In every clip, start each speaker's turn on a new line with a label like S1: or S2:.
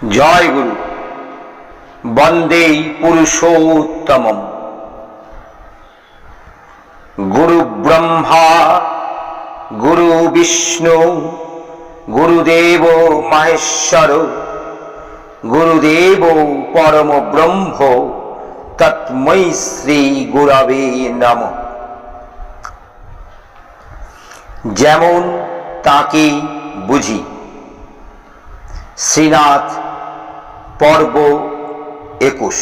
S1: জয় গুরু। বন্দে পুরুষোত্তমম। গুরু ব্রহ্মা গুরু বিষ্ণু গুরুদেব মহেশ্বর গুরুদেব পরম ব্রহ্ম তস্मै শ্রী গুরবে নমঃ। যেমন তাকে বুঝি। শ্রীনাথ পর্ব 21।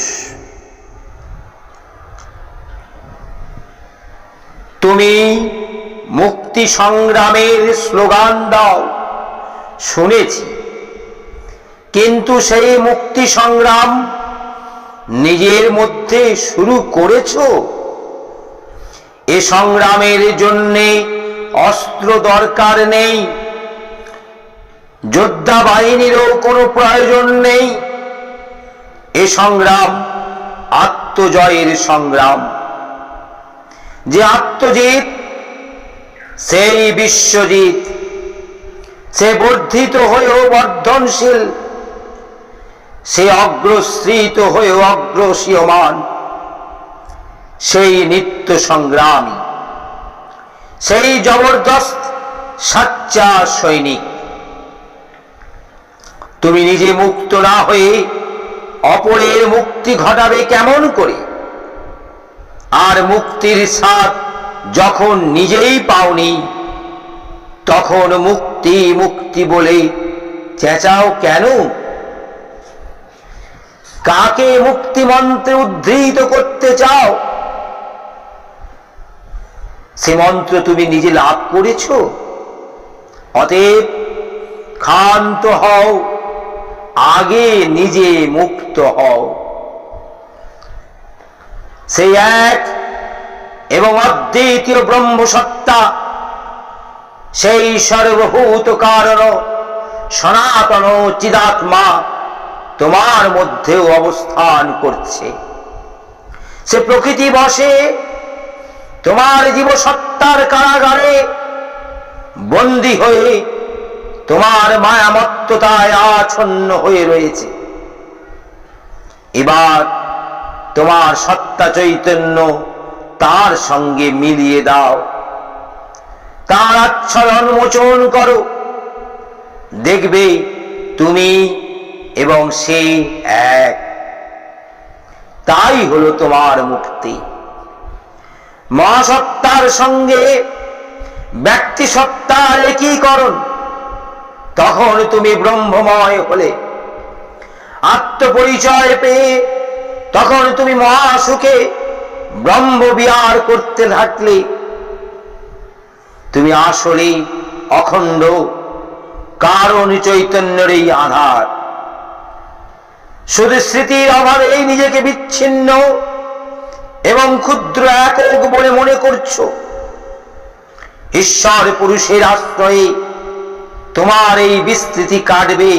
S1: তুমি মুক্তি সংগ্রামের স্লোগান দাও শুনেছি, কিন্তু সেই মুক্তি সংগ্রাম নিজের মধ্যে শুরু করেছো? এ সংগ্রামের জন্যে অস্ত্র দরকার নেই, যোদ্ধা বাহিনীরও কোনো প্রয়োজন নেই। এ সংগ্রাম আত্মজয়ের সংগ্রাম। যে আত্মজিৎ সেই বিশ্বজিৎ। সে বর্ধিত হয়েও বর্ধনশীল, সে অগ্রসৃত হয়েও অগ্রসীয়মান। সেই নিত্য সংগ্রামী, সেই জবরদস্ত সাচ্চা সৈনিক। তুমি নিজে মুক্ত না হয়ে অপরের মুক্তি ঘটাবে কেমন করে? আর মুক্তির স্বাদ যখন নিজেই পাওনি, তখন মুক্তি মুক্তি বলে চেঁচাও কেন? কাকে মুক্তি মন্ত্রে উদ্ধৃত করতে চাও? সে মন্ত্র তুমি নিজে লাভ করেছ। অতএব ক্ষান্ত হও, আগে নিজে মুক্ত হও। সেই এক এবং অদ্বিতীয় ব্রহ্মসত্তা, সেই সর্বভূত কারণ সনাতন চিদাত্মা তোমার মধ্যেও অবস্থান করছে। সে প্রকৃতি বশে তোমার জীবসত্তার কারাগারে বন্দী হয়ে তোমার মায়ামত্ততায় আচ্ছন্ন হয়ে রয়েছে। এবার তোমার সত্তা চৈতন্য তার সঙ্গে মিলিয়ে দাও, তার আচ্ছন্ন মোচন করো। দেখবে তুমি এবং সে এক। তাই হলো তোমার মুক্তি। মহাসত্তার সঙ্গে ব্যক্তি সত্তার একীকরণ, তখন তুমি ব্রহ্মময় হলে। আত্মপরিচয় পেয়ে তখন তুমি মহাসুখে ব্রহ্মবিহার করতে থাকলে। তুমি আসলে অখণ্ড কারণ চৈতন্যেরই আধার। শুধু স্মৃতির অভাবেই নিজেকে বিচ্ছিন্ন এবং ক্ষুদ্র একক বলে মনে করছো। ঈশ্বর পুরুষের আশ্রয়ে তোমার এই বিস্তৃতি কাটবে।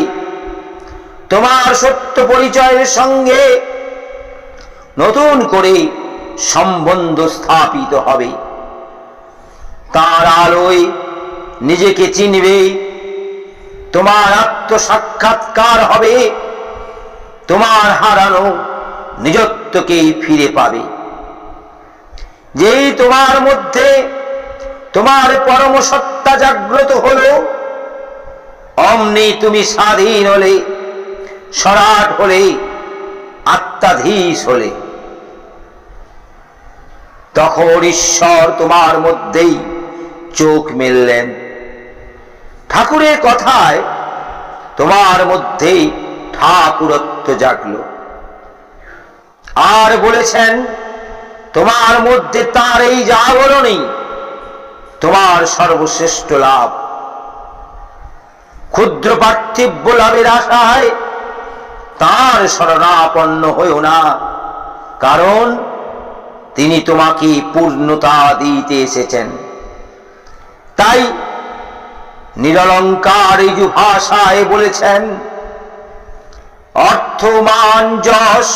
S1: তোমার সত্য পরিচয়ের সঙ্গে নতুন করে সম্বন্ধ স্থাপিত হবে। তার আলোয় নিজেকে চিনবে। তোমার আত্মসাক্ষাৎকার হবে। তোমার হারানো নিজত্বকেই ফিরে পাবে। যেই তোমার মধ্যে তোমার পরম সত্তা জাগ্রত হলো, অমনি তুমি স্বাধীন হলে, সরাট হলে, আত্মাধীশ হলে। তখন ঈশ্বর তোমার মধ্যেই চোখ মেললেন। ঠাকুরের কথায় তোমার মধ্যেই ঠাকুরত্ব জাগলো। আর বলেছেন, তোমার মধ্যে তার এই জাগরণই তোমার সর্বশ্রেষ্ঠ লাভ। ক্ষুদ্র পার্থিব্য লাভের আশায় তার শরণাপন্ন হইও না, কারণ তিনি তোমাকে পূর্ণতা দিতে এসেছেন। তাই নিরলঙ্কার এই ভাষায় বলেছেন, অর্থ মান যশ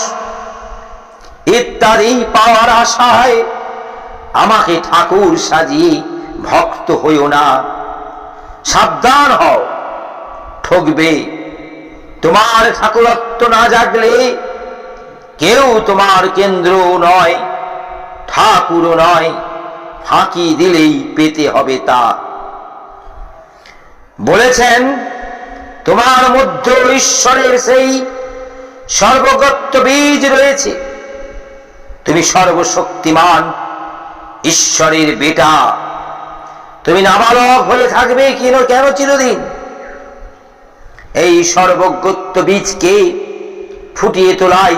S1: ইত্যাদি পাওয়ার আশায় আমাকে ঠাকুর সাজিয়ে ভক্ত হইও না। সাবধান হও, ঠকবে। তোমার ঠাকুরত্ব না জাগলে কেউ তোমার কেন্দ্র নয়, ঠাকুরও নয়, ফাঁকি দিলেই পেতে হবে তা। বলেছেন তোমার মধ্যে ঈশ্বরের সেই সর্বগত বীজ রয়েছে, তুমি সর্বশক্তিমান ঈশ্বরের বেটা। তুমি নাবালক হয়ে থাকবে কেন চিরদিন? এই সর্বগত বীজকে ফুটিয়ে তোলাই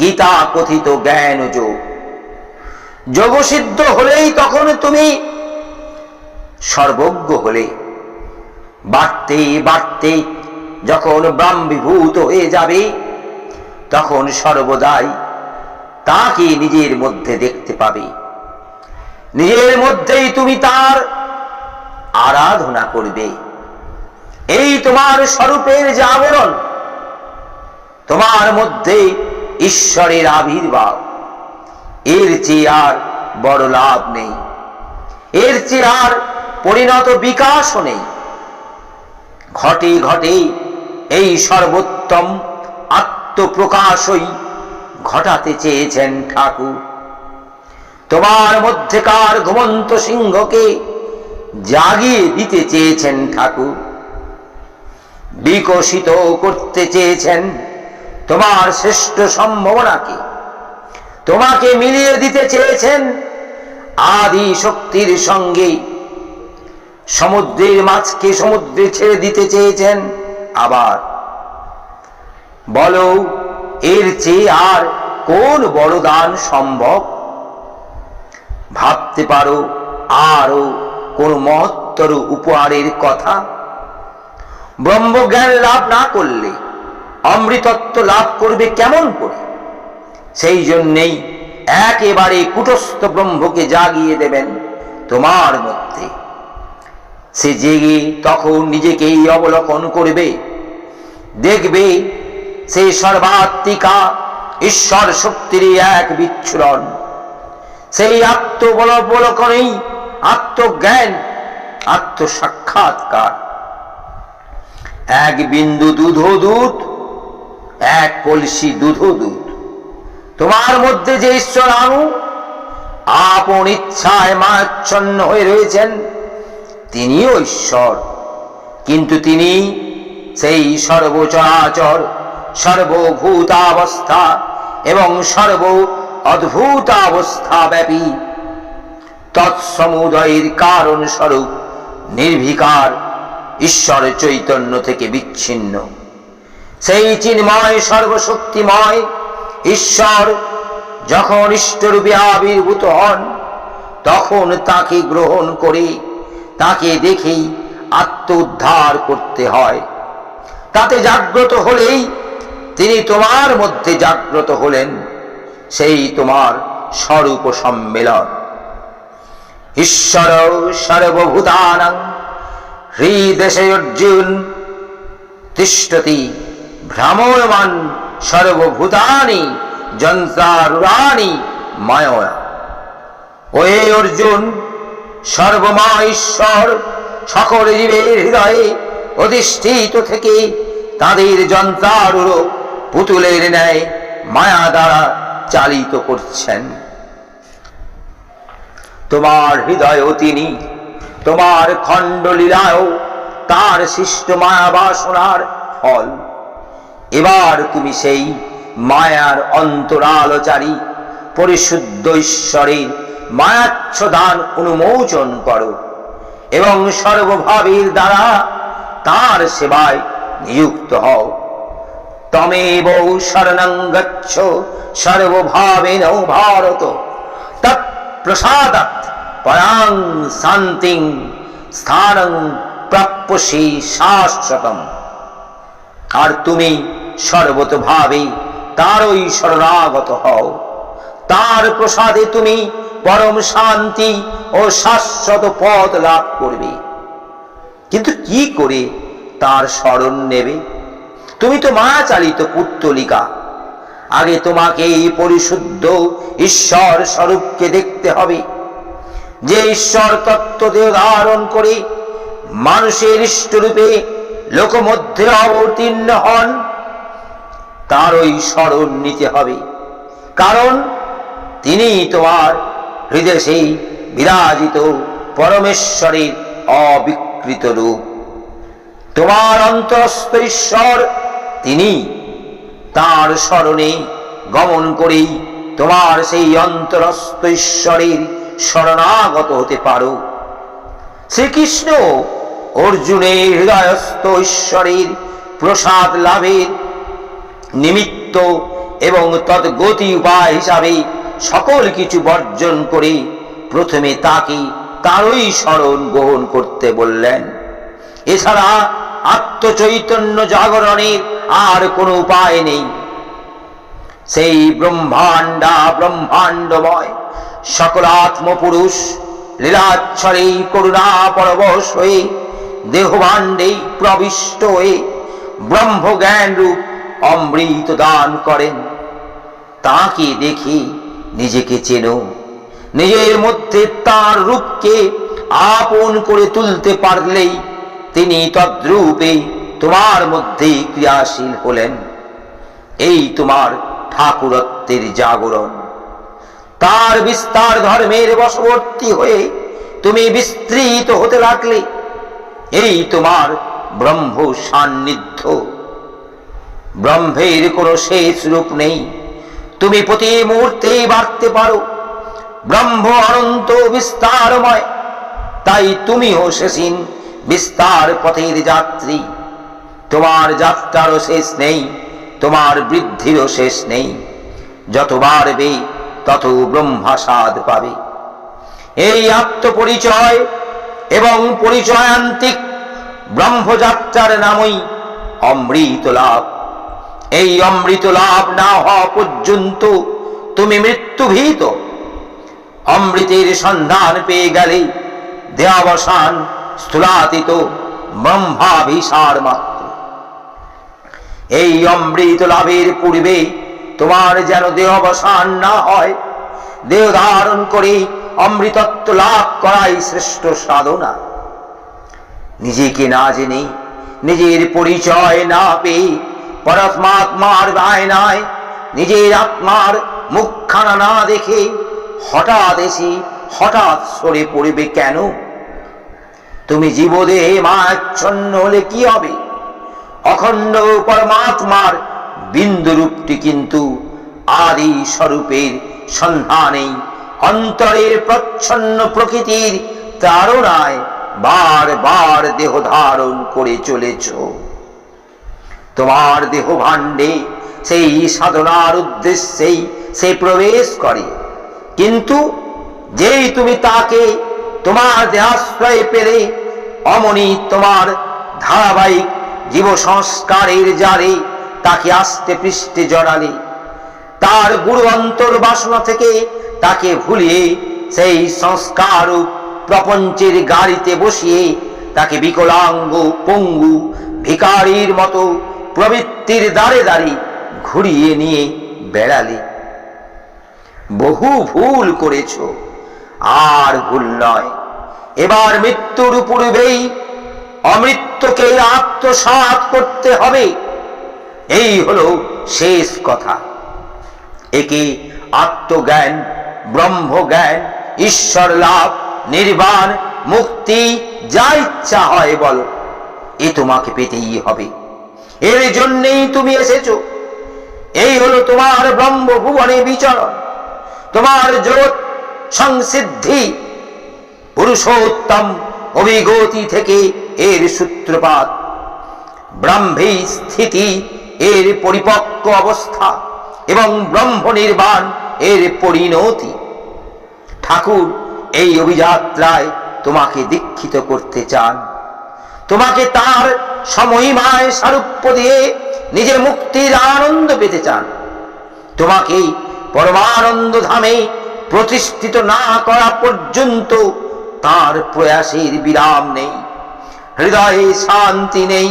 S1: গীতা কথিত জ্ঞান যোগ। যোগসিদ্ধ হলেই তখন তুমি সর্বজ্ঞ হলে। বাড়তে বাড়তে যখন ব্রহ্মীভূত হয়ে যাবে, তখন সর্বদাই তাকে নিজের মধ্যে দেখতে পাবে। নিজের মধ্যেই তুমি তার আরাধনা করবে। এই তোমার স্বরূপের যে আবরণ, তোমার মধ্যে ঈশ্বরের আবির্ভাব, এর চেয়ে আর বড় লাভ নেই, এর চেয়ে আর পরিণত বিকাশও নেই। ঘটে ঘটে এই সর্বোত্তম আত্মপ্রকাশই ঘটাতে চেয়েছেন ঠাকুর। তোমার মধ্যেকার ঘুমন্ত সিংহকে জাগিয়ে দিতে চেয়েছেন ঠাকুর। বিকশিত করতে চেয়েছেন তোমার শ্রেষ্ঠ সম্ভাবনাকে। তোমাকে মিলিয়ে দিতে চেয়েছেন আদি শক্তির সঙ্গে। সমুদ্রের মাছকে সমুদ্রে ছেড়ে দিতে চেয়েছেন। আবার বলো, এর চেয়ে আর কোন বড় দান সম্ভব? ভাবতে পারো আরো কোন মহত্তর উপহারের কথা? ব্রহ্মজ্ঞান লাভ না করলে অমৃতত্ব লাভ করবে কেমন করে? সেই জন্যেই একেবারে কুটস্থ ব্রহ্মকে জাগিয়ে দেবেন তোমার মধ্যে। সে জেগে তখন নিজেকেই অবলোকন করবে, দেখবে সে সর্বাত্মিকা ঈশ্বর শক্তির এক বিচ্ছুরণ। সেই আত্মবলোকনেই আত্মজ্ঞান, আত্মসাক্ষাৎকার। এক বিন্দু দুধ, এক কলসি দুধ। তোমার মধ্যে যে ঈশ্বর আনু আপন ইচ্ছায় মায়াচ্ছন্ন হয়ে রয়েছেন, তিনিও ঈশ্বর। কিন্তু তিনি সেই সর্বচরাচর, সর্বভূতাবস্থা এবং সর্ব অদ্ভুতাবস্থা ব্যাপী তৎসমুদয়ের কারণ স্বরূপ নির্বিকার ঈশ্বর চৈতন্য থেকে বিচ্ছিন্ন। সেই চিন্ময় সর্বশক্তিময় ঈশ্বর যখন ইষ্টরূপে আবির্ভূত হন, তখন তাকে গ্রহণ করে তাকে দেখেই আত্ম উদ্ধার করতে হয়। তাতে জাগ্রত হলেই তিনি তোমার মধ্যে জাগ্রত হলেন। সেই তোমার স্বরূপ সম্মেলন। ঈশ্বর সর্বভূতানাং হৃদেশে অর্জুন তিষ্ঠতি ভ্রাম্যমাণ সর্বভূতানি যন্ত্রারূঢ়ানি মায়া। ওহে অর্জুন, সর্বময় ঈশ্বর সকল জীবের হৃদয়ে অধিষ্ঠিত থেকে তাদের যন্ত্রারূঢ় পুতুলের ন্যায় মায়া দ্বারা চালিত করছেন। তোমার হৃদয়ও তিনি, তোমার খণ্ডলীলায়ও তার সৃষ্ট মায়া বাসনার ফল। এবার তুমি সেই মায়ার অন্তরালচারী পরিশুদ্ধ ঈশ্বরের মায়াচ্ছদান অনুমোচন করো এবং সর্বভাবের দ্বারা তার সেবায় নিযুক্ত হও। তমেব শরণং গচ্ছ সর্বভাবেন ভারত, তৎপ্রসাদাৎ পরাং শান্তিং স্থানং প্রাপ্যসি শাশ্বতম। আর তুমি সর্বতভাবে তারই শরণাগত হও। তার প্রসাদে তুমি পরম শান্তি ও শাশ্বত পদ লাভ করবে। কিন্তু কি করে তার শরণ নেবে? তুমি তো মায়াচালিত পুত্তলিকা। আগে তোমাকে এই পরিশুদ্ধ ঈশ্বর স্বরূপকে দেখতে হবে, যে ঈশ্বর তত্ত্বকে ধারণ করে মানুষের ইষ্টরূপে লোকমধ্যে অবতীর্ণ হন, তারই স্মরণ নিতে হবে, কারণ তিনি তোমার হৃদয়ে সেই বিরাজিত পরমেশ্বরের অবিকৃত রূপ। তোমার অন্তরস্থ ঈশ্বর তিনি, তাঁর স্মরণে গমন করেই তোমার সেই অন্তরস্থ ঈশ্বরের শরণাগত হতে পারো। শ্রীকৃষ্ণ অর্জুনের হৃদয়স্থ ঈশ্বরের প্রসাদ লাভের নিমিত্ত এবং তদ্গতি উপায় হিসাবে সকল কিছু বর্জন করে প্রথমে তাকে তারই শরণ গ্রহণ করতে বললেন। এছাড়া আত্মচৈতন্য জাগরণের আর কোনো উপায় নেই। সেই ব্রহ্মাণ্ডময় সকল আত্মপুরুষ লীলাচ্ছরে করুণা পরবশ হয়ে দেহভাণ্ডে প্রবিষ্ট হয়ে ব্রহ্মজ্ঞান রূপ অমৃত দান করেন। তাকে দেখে নিজেকে চেনো, নিজের মধ্যে তার রূপকে আপন করে তুলতে পারলেই তিনি তদ্রূপে তোমার মধ্যে ক্রিয়াশীল হলেন। এই তোমার ঠাকুরত্বের জাগরণ। তার বিস্তার ধর্মের বশবর্তী হয়ে তুমি বিস্তৃত হতে লাগলে। এই তোমার ব্রহ্ম সান্নিধ্য। ব্রহ্মের কোনো শেষ রূপ নেই, তুমি প্রতি মুহূর্তে বাড়তে পারো। ব্রহ্ম অনন্ত বিস্তারময়, তাই তুমিও শেষহীন বিস্তার পথের যাত্রী। তোমার যাত্রারও শেষ নেই, তোমার বৃদ্ধিরও শেষ নেই। যত বাড়বে তত ব্রহ্মাস্বাদ পাবে। এই আত্মপরিচয় এবং পরিচয়ান্তিক ব্রহ্মযাত্রার নামই অমৃত লাভ। এই অমৃত লাভ না হওয়া পর্যন্ত তুমি মৃত্যুভীত। অমৃতের সন্ধান পেয়ে গেলে দেহাবসান স্থূলাতীত ব্রহ্মাভিসার মাত্র। এই অমৃত লাভের পূর্বে তোমার যেন দেহাবসান না হয়। দেহ ধারণ করে অমৃতত্ব লাভ করাই শ্রেষ্ঠ সাধনা। নিজেকে না জেনে, নিজের পরিচয় না পেয়ে পরমাত্মার বায়নায় নিজের আত্মার মুখখানা না দেখে হঠাৎ সরে পড়বে কেন? তুমি জীবদেহে মায়াচ্ছন্ন হলে কি হবে? অখণ্ড পরমাত্মার বিন্দুরূপটি কিন্তু আদি স্বরূপের সন্ধানে অন্তরের প্রচ্ছন্ন প্রকৃতির তাড়নায় বারবার দেহ ধারণ করে চলেছ। তোমার দেহ ভাণ্ডে সেই সাধনার উদ্দেশ্যেই সে প্রবেশ করে, কিন্তু যেই তুমি তাকে তোমার দেহাশ্রয়ে পেলে, অমনি তোমার ধারাবাহিক জীব সংস্কারের জালে তাকে আস্তে পৃষ্ঠে জড়ালে। তার গুরু অন্তর বাসনা থেকে তাকে ভুলিয়ে সেই সংস্কার প্রপঞ্চের গাড়িতে বসিয়ে তাকে বিকলাঙ্গ পঙ্গু ভিখারির মতো প্রবৃত্তির দ্বারে দ্বারে ঘুরিয়ে নিয়ে বেড়ালে। বহু ভুল করেছ, আর ভুল নয়। এবার মৃত্যুর পূর্বেই অমৃতকে আত্মসাৎ করতে হবে। এই হলো শেষ কথা। একে আত্মজ্ঞান, ব্রহ্মজ্ঞান, ঈশ্বর লাভ, নির্বাণ, মুক্তি যা ইচ্ছা হয় বলো, এ তোমাকে পেতেই হবে। এর জন্যেই তুমি এসেছো। এই হলো তোমার ব্রহ্মভুবনে বিচরণ, তোমার জগৎ সংসিদ্ধি। পুরুষোত্তম অভিগতি থেকে এর সূত্রপাত, ব্রহ্মে স্থিতি এর পরিপক্ক অবস্থা এবং ব্রহ্ম নির্বাণ এর পরিণতি। ঠাকুর এই অভিযাত্রায় তোমাকে দীক্ষিত করতে চান। তোমাকে তার সমহিমায় সারূপ্য দিয়ে নিজের মুক্তির আনন্দ পেতে চান। তোমাকে পরমানন্দ ধামে প্রতিষ্ঠিত না করা পর্যন্ত তার প্রয়াসের বিরাম নেই, হৃদয়ে শান্তি নেই।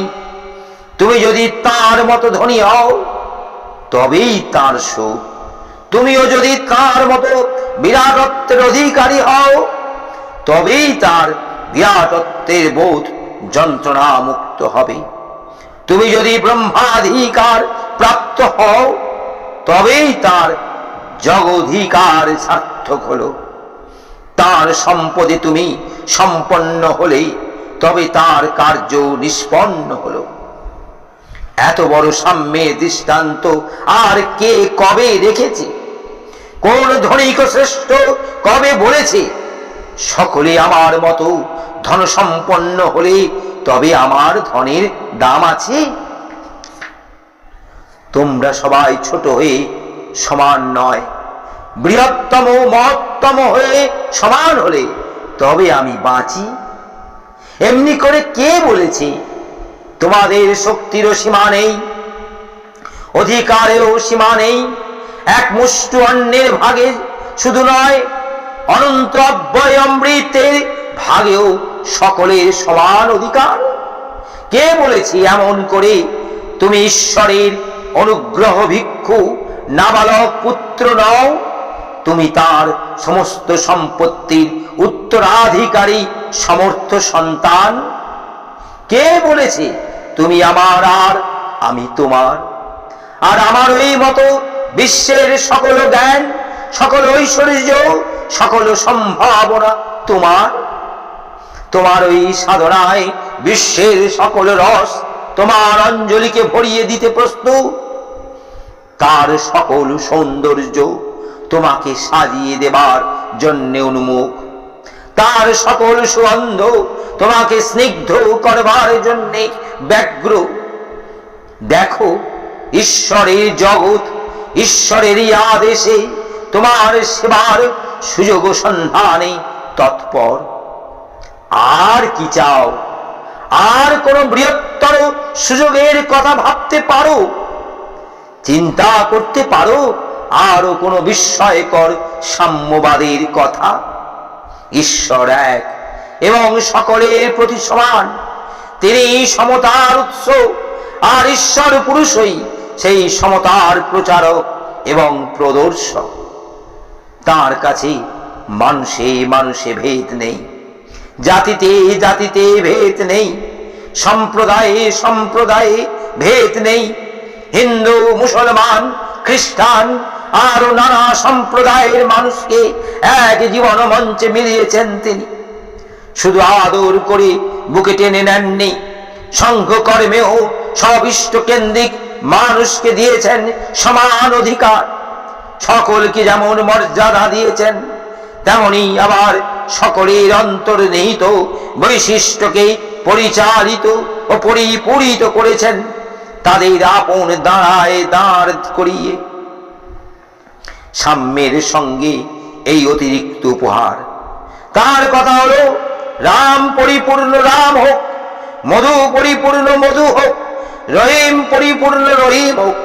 S1: তুমি যদি তার মতো ধনী হও তবেই তার সুখ। তুমিও যদি তার মতো বিরাটত্বের অধিকারী হও তবেই তার বিরাটত্বের বোধ যন্ত্রণা মুক্ত হবে। তুমি যদি ব্রহ্মাধিকার প্রাপ্ত হও তবেই তার জগধিকার সার্থক হলো। তার সম্পদে তুমি সম্পন্ন হলে তবে তার কার্য নিষ্পন্ন হলো। এত বড় সাম্যের দৃষ্টান্ত আর কে কবে রেখেছে? কোন ধনিক শ্রেষ্ঠ কবে বলেছে সকলে আমার মতো ধন সম্পন্ন হলে তবে আমার ধনের দাম আছে? তোমরা সবাই ছোট হয়ে সমান নয়, বৃহত্তম মহত্তম হয়ে সমান হলে তবে আমি বাঁচি। এমনি করে কে বলেছে তোমাদের শক্তিরও সীমা নেই, অধিকারেরও সীমা নেই? এক মুষ্টি অন্যের ভাগে শুধু নয়, অনন্ত অব্যয় অমৃতের ভাগেও সকলের সমান অধিকার। কে বলেছে এমন করে তুমি ঈশ্বরের অনুগ্রহ ভিক্ষু নাবালক পুত্র নও? তুমি তার সমস্ত সম্পত্তির উত্তরাধিকারী সমর্থ সন্তান। কে বলেছে তুমি আমার আর আমি তোমার? আর আমার ওই মতো বিশ্বের সকল জ্ঞান, সকল ঐশ্বর্য, সকল সম্ভাবনা তোমার। তোমার ওই সাধনায় বিশ্বের সকল রস তোমার অঞ্জলিকে ভরিয়ে দিতে প্রস্তুত। তার সকল সৌন্দর্য তোমাকে সাজিয়ে দেবার জন্য উন্মুখ। তার সকল সুগন্ধ তোমাকে স্নিগ্ধ করবার জন্য ব্যগ্র। দেখো, ঈশ্বরের জগৎ ঈশ্বরেরই আদেশে তোমার সেবার সুযোগ সন্ধানে তৎপর। আর কি চাও? আর কোন বৃহত্তর সুযোগের কথা ভাবতে পারো? চিন্তা করতে পারো আরো কোন বিস্ময়কর সাম্যবাদের কথা? ঈশ্বর এক এবং সকলের প্রতি সমান। তিনি সমতার উৎস, আর ঈশ্বর পুরুষই সেই সমতার প্রচারক এবং প্রদর্শক। তার কাছে মানুষে মানুষে ভেদ নেই, জাতিতে জাতিতে ভেদ নেই, সম্প্রদায়ে সম্প্রদায়ে ভেদ নেই। হিন্দু, মুসলমান, খ্রিস্টান আরো নানা সম্প্রদায়ের মানুষকে এক জীবন মঞ্চে মিলিয়েছেন তিনি। শুধু আদর করে বুকে টেনে নেননি, সংঘ কর্মেও সব ইষ্ট কেন্দ্রিক মানুষকে দিয়েছেন সমান অধিকার। সকলকে যেমন মর্যাদা দিয়েছেন, তেমনি আবার সকলের অন্তর্নিহিত বৈশিষ্ট্যকে পরিচালিত ও পরিপূরিত করেছেন তাদের আপন দাঁড়ায় দাঁড় করিয়ে। সাম্যের সঙ্গে এই অতিরিক্ত উপহার। তার কথা হলো, রাম পরিপূর্ণ রাম হোক, মধু পরিপূর্ণ মধু হোক, রহিম পরিপূর্ণ রহিম হোক,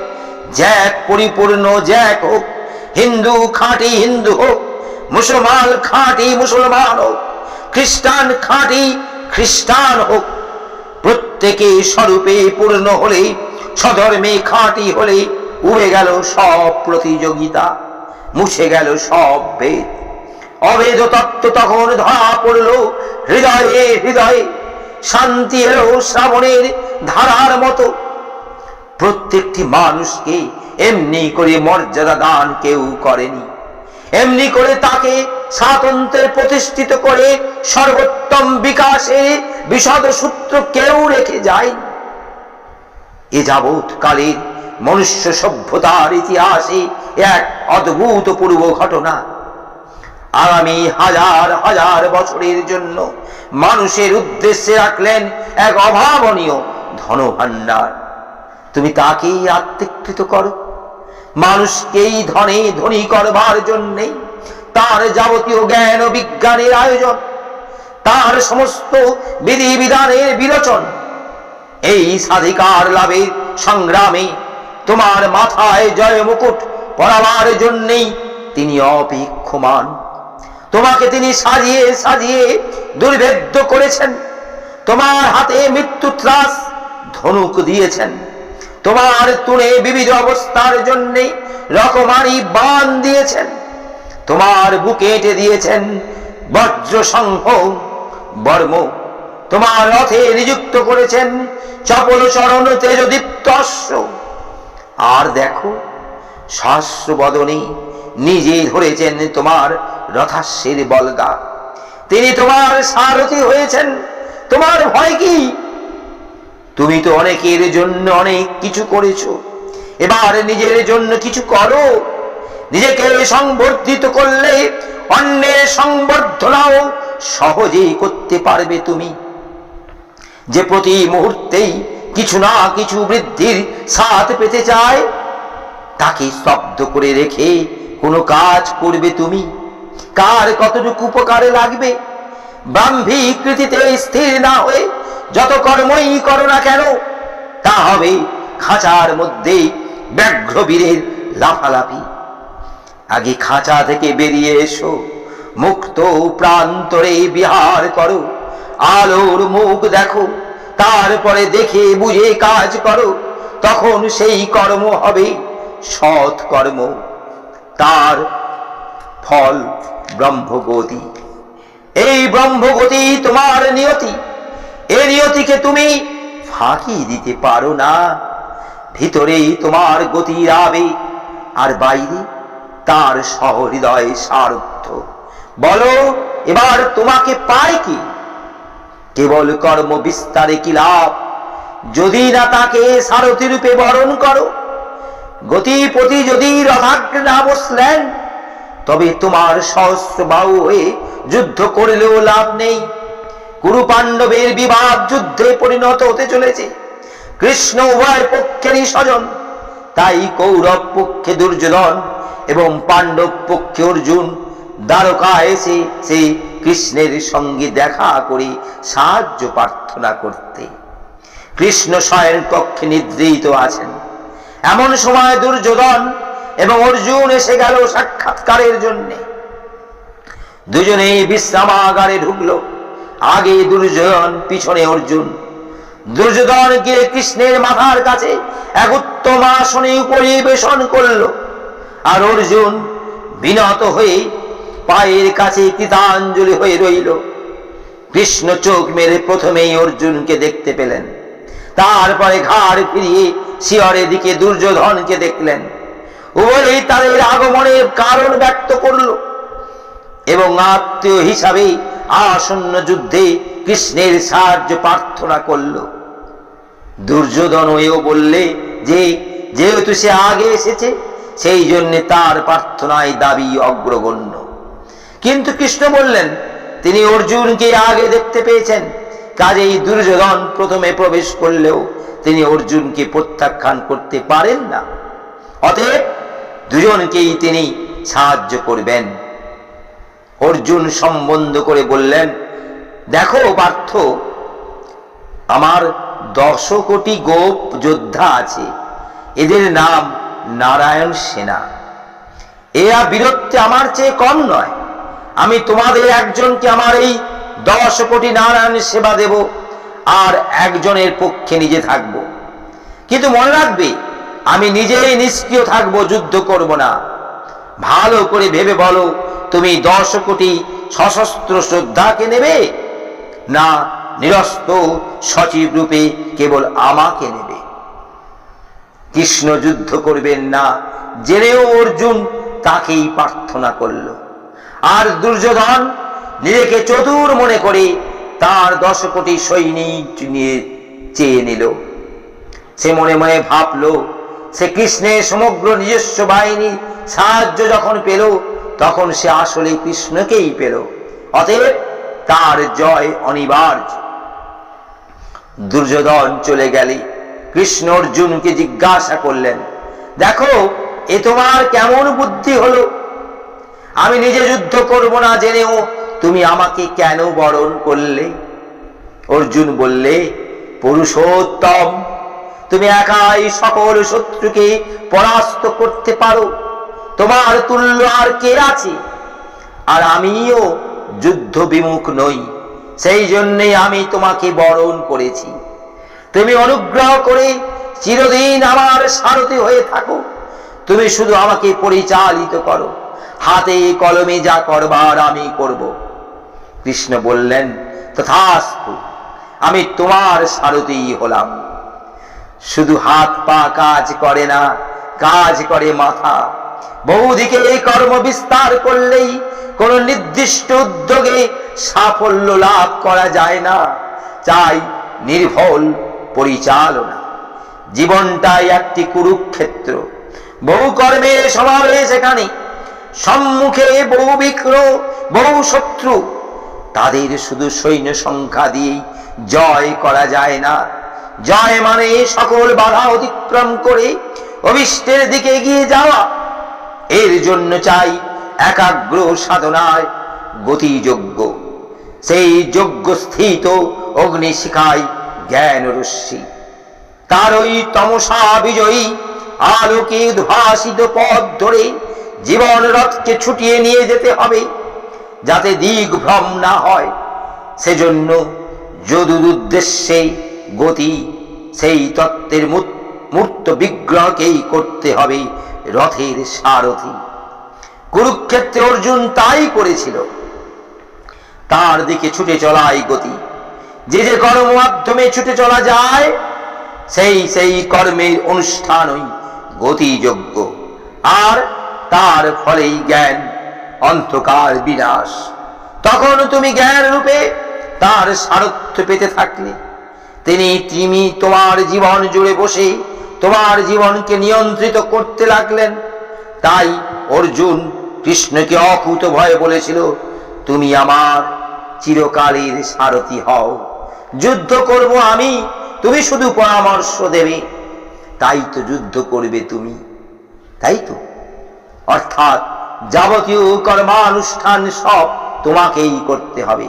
S1: জ্যাক পরিপূর্ণ জ্যাক হোক, হিন্দু খাঁটি হিন্দু হোক, মুসলমান খাঁটি মুসলমান হোক, খ্রিস্টান খাঁটি খ্রিস্টান হোক। প্রত্যেকে স্বরূপে পূর্ণ হলে, স্বধর্মে খাঁটি হলে উড়ে গেল সব প্রতিযোগিতা, মুছে গেল সব ভেদ। অভেদ তত্ত্ব তখন ধরা পড়ল হৃদয়ে হৃদয়ে, শান্তি এলো শ্রাবণের ধারার মতো। প্রত্যেকটি মানুষকে এমনি করে মর্যাদা দান কেউ করেনি, এমনি করে তাকে স্বাতন্ত্র্যে প্রতিষ্ঠিত করে সর্বোত্তম বিকাশে বিশদ সূত্র কেউ রেখে যায়নি। এ যাবৎ কালের মনুষ্য সভ্যতার ইতিহাসে এক অদ্ভুতপূর্ব ঘটনা। আগামী হাজার হাজার বছরের জন্য মানুষের উদ্দেশ্যে রাখলেন এক অভাবনীয় ধনভাণ্ডার। তুমি তাকেই আত্মীকৃত করো, মানুষকেই ধনে ধনী করবার জন্যে তার যাবতীয় জ্ঞান ও বিজ্ঞানের আয়োজন, তার সমস্ত বিধিবিধানের বিরোচন। এই স্বাধিকার লাভের সংগ্রামে তোমার মাথায় জয় মুকুট পরাবার জন্যেই তিনি অপেক্ষমান। তোমাকে তিনি সাজিয়ে সাজিয়ে দুর্ভেদ্য করেছেন, তোমার হাতে মৃত্যু ত্রাস ধনুক দিয়েছেন, তোমার তুলে বিবিধ অবস্থার জন্য রকমারি বান দিয়েছেন, তোমার বুকে এঁটে দিয়েছেন বজ্র সংহ বর্ম, তোমার রথে নিযুক্ত করেছেন চপল চরণ তেজদীপ্ত অশ্ব। আর দেখো সহস্র বদনে নিজে ধরেছেন তোমার রথাশ্বের বলগা। তিনি তোমার সারথি হয়েছেন। তোমার ভয় কি? তুমি তো অনেকের জন্য অনেক কিছু করেছো, এবার নিজের জন্য কিছু করো। নিজেকে সংবর্ধিত করলে অন্যের সংবর্ধনাও সহজেই করতে পারবে তুমি। যে প্রতি মুহূর্তেই কিছু না কিছু বৃদ্ধির স্বাদ পেতে চায়, তাকে স্তব্ধ করে রেখে কোনো কাজ করবে তুমি? কার কতটুকু উপকারে লাগবে? ব্রাহ্মীকৃতিতে স্থির না হয়ে যত কর্মই করো না কেন, তা হবে খাঁচার মধ্যে ব্যাঘ্র বীরের লাফালাফি। আগে খাঁচা থেকে বেরিয়ে এসো, মুক্ত প্রান্তরে বিহার করো, আলোর মুখ দেখো, তারপরে দেখে বুঝে কাজ করো। তখন সেই কর্ম হবে সৎ কর্ম, তার ফল ব্রহ্মগতি। এই ব্রহ্মগতি তোমার নিয়তি। এই নিয়তিকে তুমি ফাঁকি দিতে পারো না। ভিতরেই তোমার গতির আবেগ, আর বাইরে তার সহৃদয় সারথ্য। বলো এবার তোমাকে পায় কি? কেবল কর্ম বিস্তারে কি লাভ, যদি না তাকে সারথি রূপে বরণ করো? গতিপতি যদি রথাগ্রে না বসলেন, তবে তোমার সহস্র বাহু হয়ে যুদ্ধ করলেও লাভ নেই। কুরু পাণ্ডবের বিবাদ যুদ্ধে পরিণত হতে চলেছে। কৃষ্ণ উভয় পক্ষেরই স্বজন, তাই কৌরব পক্ষে দুর্যোধন এবং পাণ্ডব পক্ষে অর্জুন দ্বারকা এসে সে কৃষ্ণের সঙ্গে দেখা করে সাহায্য প্রার্থনা করতে। কৃষ্ণ শয়ন কক্ষে নিদ্রিত আছেন। এমন সময় দুর্যোধন এবং অর্জুন এসে গেল সাক্ষাৎকারের জন্য। দুজনেই বিশ্রামাগারে ঢুকলো। আগে দুর্যোধন, পিছনে অর্জুন। দুর্যোধন গিয়ে কৃষ্ণের মাথার কাছে এক উত্তম আসনে পরিবেশন করলো, আর অর্জুন বিনত হয়ে পায়ের কাছে কৃতাঞ্জলি হয়ে রইল। কৃষ্ণ চোখ মেরে প্রথমেই অর্জুনকে দেখতে পেলেন, তারপরে ঘাড় ফিরিয়ে শিয়রের দিকে দুর্যোধনকে দেখলেন। উভয়েই তাদের আগমনের কারণ ব্যক্ত করল এবং আত্মীয় হিসাবে আসন্ন যুদ্ধে কৃষ্ণের সাহায্য প্রার্থনা করল। দুর্যোধন হয়েও বললে যে যেহেতু সে আগে এসেছে, সেই জন্য তার প্রার্থনায় দাবি অগ্রগণ্য। কিন্তু কৃষ্ণ বললেন তিনি অর্জুনকে আগে দেখতে পেয়েছেন, কাজেই দুর্যোধন প্রথমে প্রবেশ করলেও তিনি অর্জুনকে প্রত্যাখ্যান করতে পারেন না। অতএব দুজনকেই তিনি সাহায্য করবেন। অর্জুন সম্বন্ধ করে বললেন, দেখো পার্থ, আমার 10 কোটি গোপ যোদ্ধা আছে। এদের নাম নারায়ণ সেনা। এরা বীরত্বে আমার চেয়ে কম নয়। আমি তোমাদের একজনকে আমার এই 10 কোটি নারায়ণ সেবা দেব, আর একজনের পক্ষে নিজে থাকব। কিন্তু মনে রাখবে, আমি নিজেই নিষ্ক্রিয় থাকবো, যুদ্ধ করব না। ভালো করে ভেবে বলো, তুমি 10 কোটি সশস্ত্র শ্রদ্ধাকে নেবে, না নিরস্ত্র সচিব রূপে কেবল আমাকে নেবে? কৃষ্ণ যুদ্ধ করবেন না জেনেও অর্জুন তাকেই প্রার্থনা করল। আর দুর্যোধন নিজেকে চতুর মনে করে তার 10 কোটি সৈনিক নিয়ে চেয়ে নিল। সে মনে মনে ভাবল, সে কৃষ্ণের সমগ্র নিজস্ব বাহিনী সাহায্য যখন পেল, তখন সে আসলে কৃষ্ণকেই পেল। অতএব তার জয় অনিবার্য। দুর্যোধন চলে গেলে কৃষ্ণ অর্জুনকে জিজ্ঞাসা করলেন, দেখো এ তোমার কেমন বুদ্ধি হলো? আমি নিজে যুদ্ধ করব না জেনেও তুমি আমাকে কেন বরণ করলে? অর্জুন বললে, পুরুষোত্তম, তুমি একাই সকল শত্রুকে পরাস্ত করতে পারো। তোমার তুল্য আর কে আছে? আর আমিও যুদ্ধ বিমুখ নই, সেই জন্যই আমি তোমাকে বরণ করেছি। তুমি অনুগ্রহ করে চিরদিন আমার সারথি হয়ে থাকো। তুমি শুধু আমাকে পরিচালিত করো, হাতে কলমে যা করবার আমি করব। কৃষ্ণ বললেন, তথাস্তু, আমি তোমার সারথি হলাম। শুধু হাত পা কাজ করে না, কাজ করে মাথা। বহুদিকে এই কর্ম বিস্তার করলেই কোন নির্দিষ্ট উদ্যোগে সাফল্য লাভ করা যায় না, চাই নির্ভুল পরিচালনা। জীবনটাই একটি কুরুক্ষেত্র, বহু কর্মের সমাবেশ এখানে। সম্মুখে বহু বিঘ্ন, বহু শত্রু। তাদের শুধু সৈন্য সংখ্যা দিয়েই জয় করা যায় না। জয় মানে সকল বাধা অতিক্রম করে অভিষ্টের দিকে এগিয়ে যাওয়া। এর জন্য চাই একাগ্র সাধনায় গতিযোগ্য। সেই যোগ্য স্থিত অগ্নিশিখায় জ্ঞান রশ্মি, তার ওই তমসা বিজয়ী আলোকে উদ্ভাসিত পথ ধরে জীবন রথকে ছুটিয়ে নিয়ে যেতে হবে, যাতে দিগ্ভ্রম না হয়। সেজন্য যদুর উদ্দেশ্যে গতি, সেই তত্ত্বের মূর্ত বিগ্রহকেই করতে হবে রথের সারথি। কুরুক্ষেত্রে অর্জুন তাই করেছিল, তার দিকে ছুটে চলাই গতি। যে যে কর্ম মাধ্যমে ছুটে চলা যায়, সেই সেই কর্মের অনুষ্ঠানই গতিযোগ্য। আর তার ফলেই জ্ঞান, অন্ধকার বিনাশ। তখন তুমি জ্ঞান রূপে তার সারথ্য পেতে থাকলে তিনি তোমার জীবন জুড়ে বসে তোমার জীবনকে নিয়ন্ত্রিত করতে লাগলেন। তাই অর্জুন কৃষ্ণকে অকুত ভয়ে বলেছিল, তুমি আমার চিরকালের সারথি হও। যুদ্ধ করব আমি, তুমি শুধু পরামর্শ দেবে। তাই তো যুদ্ধ করবে তুমি, তাই তো। অর্থাৎ যাবতীয় কর্মানুষ্ঠান সব তোমাকেই করতে হবে।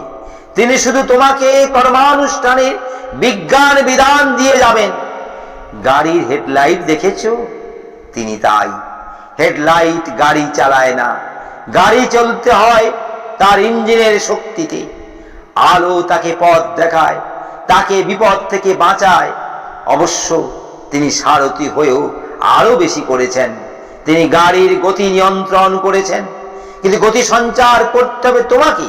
S1: তিনি শুধু তোমাকে কর্মানুষ্ঠানের বিজ্ঞান বিধান দিয়ে যাবেন। গাড়ির হেডলাইট দেখেছো? তিনি তাই। হেডলাইট গাড়ি চালায় না, গাড়ি চলতে হয় তার ইঞ্জিনের শক্তিতে। আলো তাকে পথ দেখায়, তাকে বিপদ থেকে বাঁচায়। অবশ্য তিনি সারথি হয়েও আরো বেশি করেছেন। তিনি গাড়ির গতি নিয়ন্ত্রণ করেছেন, কিন্তু গতি সঞ্চার করতে হবে তোমাকে।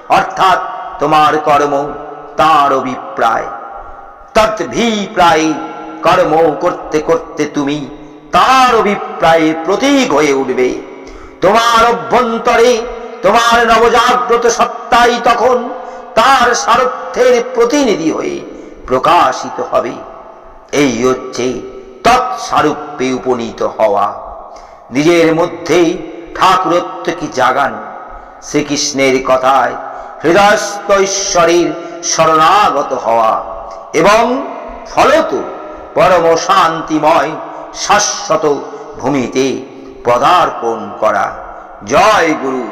S1: অর্থাৎ তোমার কর্ম তার অভিপ্রায়, তদ্ভিপ্রায় কর্ম করতে করতে তুমি তার অভিপ্রায়ের প্রতীক হয়ে উঠবে। তোমার অভ্যন্তরে তোমার নবজাগ্রত সত্তাই তখন তার সারথ্যের প্রতিনিধি হয়ে প্রকাশিত হবে। এই হচ্ছে তৎসারূপে উপনীত হওয়া। নিজের মধ্যে ঠাকুরত্বকে জাগানো, শ্রীকৃষ্ণের কথায় হৃদয়স্থ ঈশ্বরের শরণাগত হওয়া এবং ফলত পরম শান্তিময় শাশ্বত ভূমিতে পদার্পণ করা। জয় গুরু।